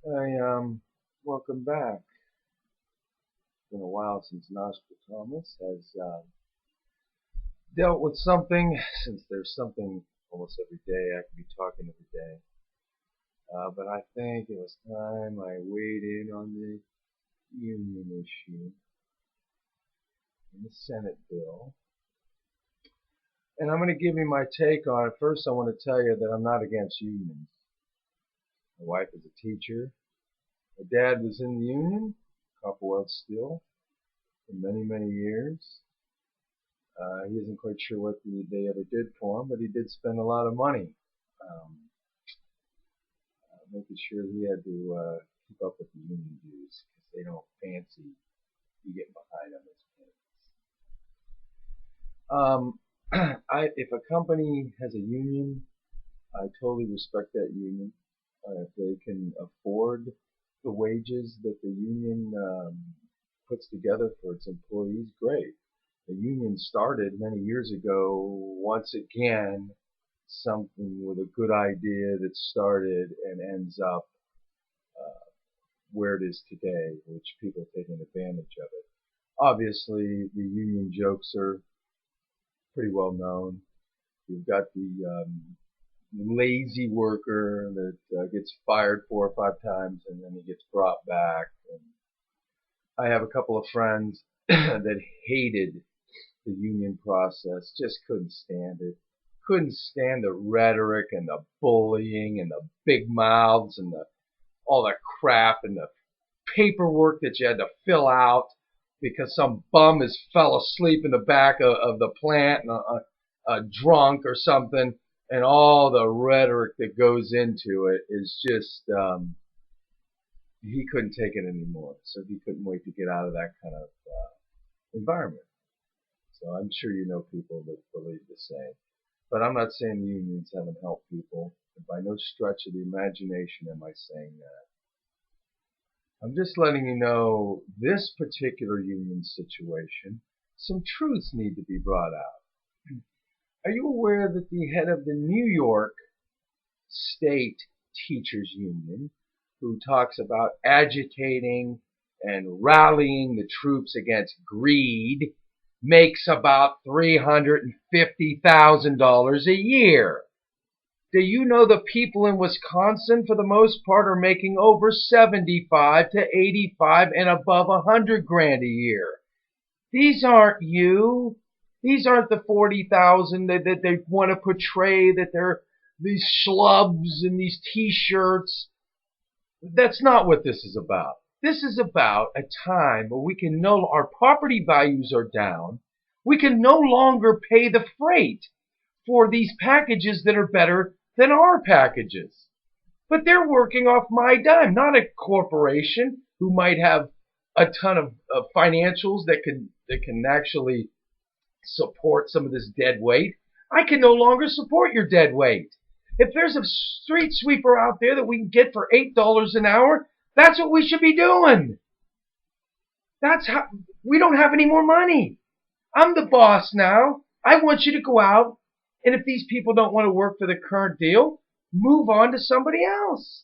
I welcome back. It's been a while since Nostradamus has dealt with something, since there's something almost every day. I could be talking every day. But I think it was time I weighed in on the union issue in the Senate bill. And I'm going to give you my take on it. First, I want to tell you that I'm not against unions. My wife is a teacher. My dad was in the union, Copperwell Steel, for many, many years. He isn't quite sure what they ever did for him, but he did spend a lot of money um, making sure he had to keep up with the union dues because they don't fancy you getting behind on his payments. If a company has a union, I totally respect that union. If they can afford the wages that the union puts together for its employees, great. The union started many years ago, once again, something with a good idea that started and ends up uh, where it is today, which people are taking advantage of it. Obviously, the union jokes are pretty well known. You've got the lazy worker that gets fired 4 or 5 times and then he gets brought back. And I have a couple of friends that hated the union process, just couldn't stand it. Couldn't stand the rhetoric and the bullying and the big mouths and all the crap and the paperwork that you had to fill out because some bum has fell asleep in the back of the plant and drunk or something, and all the rhetoric that goes into it is just he couldn't take it anymore, so he couldn't wait to get out of that kind of environment. So I'm sure you know people that believe the same. But I'm not saying the unions haven't helped people. By no stretch of the imagination am I saying that. I'm just letting you know this particular union situation, some truths need to be brought out. Are you aware that the head of the New York State Teachers Union, who talks about agitating and rallying the troops against greed, makes about $350,000 a year? Do you know the people in Wisconsin, for the most part, are making over 75 to 85 and above 100 grand a year? These aren't you. These aren't the 40,000 that they want to portray that they're these schlubs in these t-shirts. That's not what this is about. This is about a time where we can know our property values are down. We can no longer pay the freight for these packages that are better than our packages. But they're working off my dime, not a corporation who might have a ton of financials that can actually support some of this dead weight. I can no longer support your dead weight. If there's a street sweeper out there that we can get for $8 an hour, that's what we should be doing. That's how we don't have any more money. I'm the boss now. I want you to go out, and if these people don't want to work for the current deal, move on to somebody else.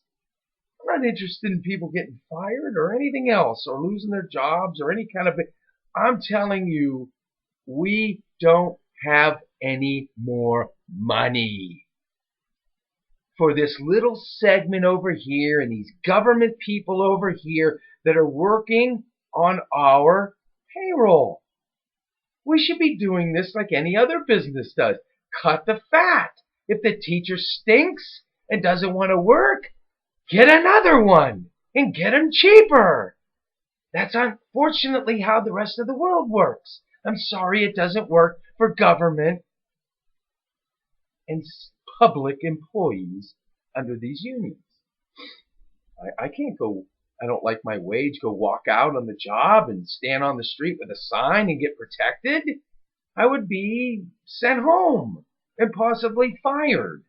I'm not interested in people getting fired or anything else or losing their jobs or any kind of. I'm telling you, we don't have any more money for this little segment over here and these government people over here that are working on our payroll. We should be doing this like any other business does. Cut the fat. If the teacher stinks and doesn't want to work, get another one and get them cheaper. That's unfortunately how the rest of the world works. I'm sorry it doesn't work for government and public employees under these unions. I can't go, I don't like my wage, go walk out on the job and stand on the street with a sign and get protected. I would be sent home and possibly fired.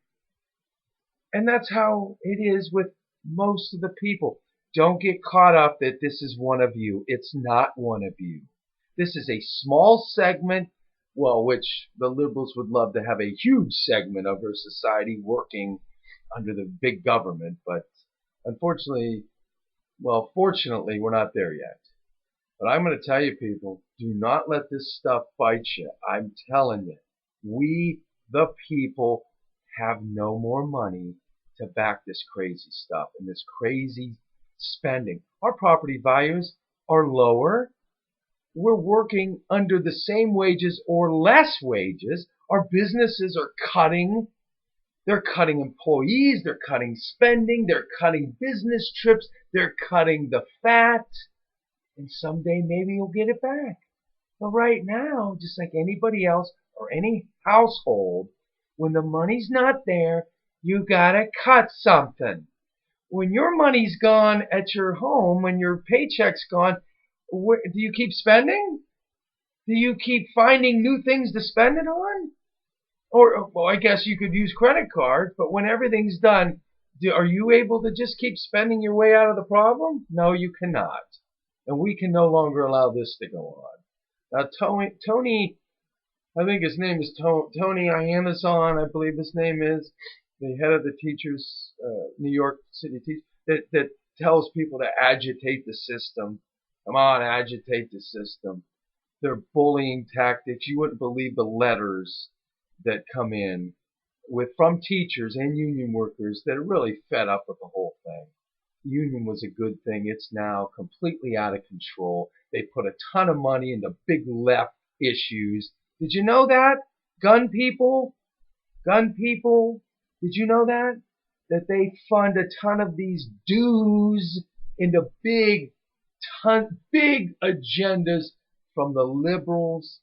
And that's how it is with most of the people. Don't get caught up that this is one of you. It's not one of you. This is a small segment, well, which the liberals would love to have a huge segment of our society working under the big government. But unfortunately, Well, fortunately, we're not there yet. But I'm going to tell you, people, do not let this stuff bite you. I'm telling you, we, the people, have no more money to back this crazy stuff and this crazy spending. Our property values are lower. We're working under the same wages or less wages. Our businesses are cutting. They're cutting employees. They're cutting spending. They're cutting business trips. They're cutting the fat. And someday maybe you'll get it back. But right now, just like anybody else or any household, when the money's not there, you gotta cut something. When your money's gone at your home, when your paycheck's gone, do you keep spending? Do you keep finding new things to spend it on? Or, well, I guess you could use credit cards, but when everything's done, are you able to just keep spending your way out of the problem? No, you cannot. And we can no longer allow this to go on. Now, Tony, I think his name is Tony Iamazon, I believe his name is, the head of the teachers, New York City teachers, that tells people to agitate the system. Come on, agitate the system. They're bullying tactics. You wouldn't believe the letters that come in from teachers and union workers that are really fed up with the whole thing. Union was a good thing. It's now completely out of control. They put a ton of money into big left issues. Did you know that? Gun people? Gun people? Did you know that? That they fund a ton of these dues into big agendas from the liberals.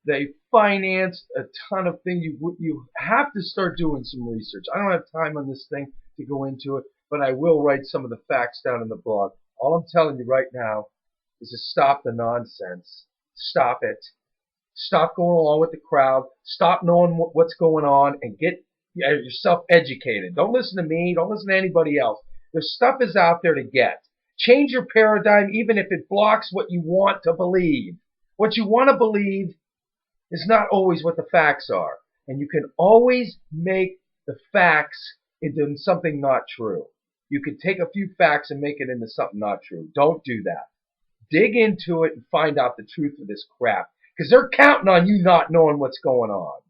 They financed a ton of things. You have to start doing some research. I don't have time on this thing to go into it, but I will write some of the facts down in the blog. All I'm telling you right now is to stop the nonsense. Stop it. Stop going along with the crowd. Stop knowing what's going on and get yourself educated. Don't listen to me. Don't listen to anybody else. The stuff is out there to get. Change your paradigm even if it blocks what you want to believe. What you want to believe is not always what the facts are. And you can always make the facts into something not true. You can take a few facts and make it into something not true. Don't do that. Dig into it and find out the truth of this crap. Because they're counting on you not knowing what's going on.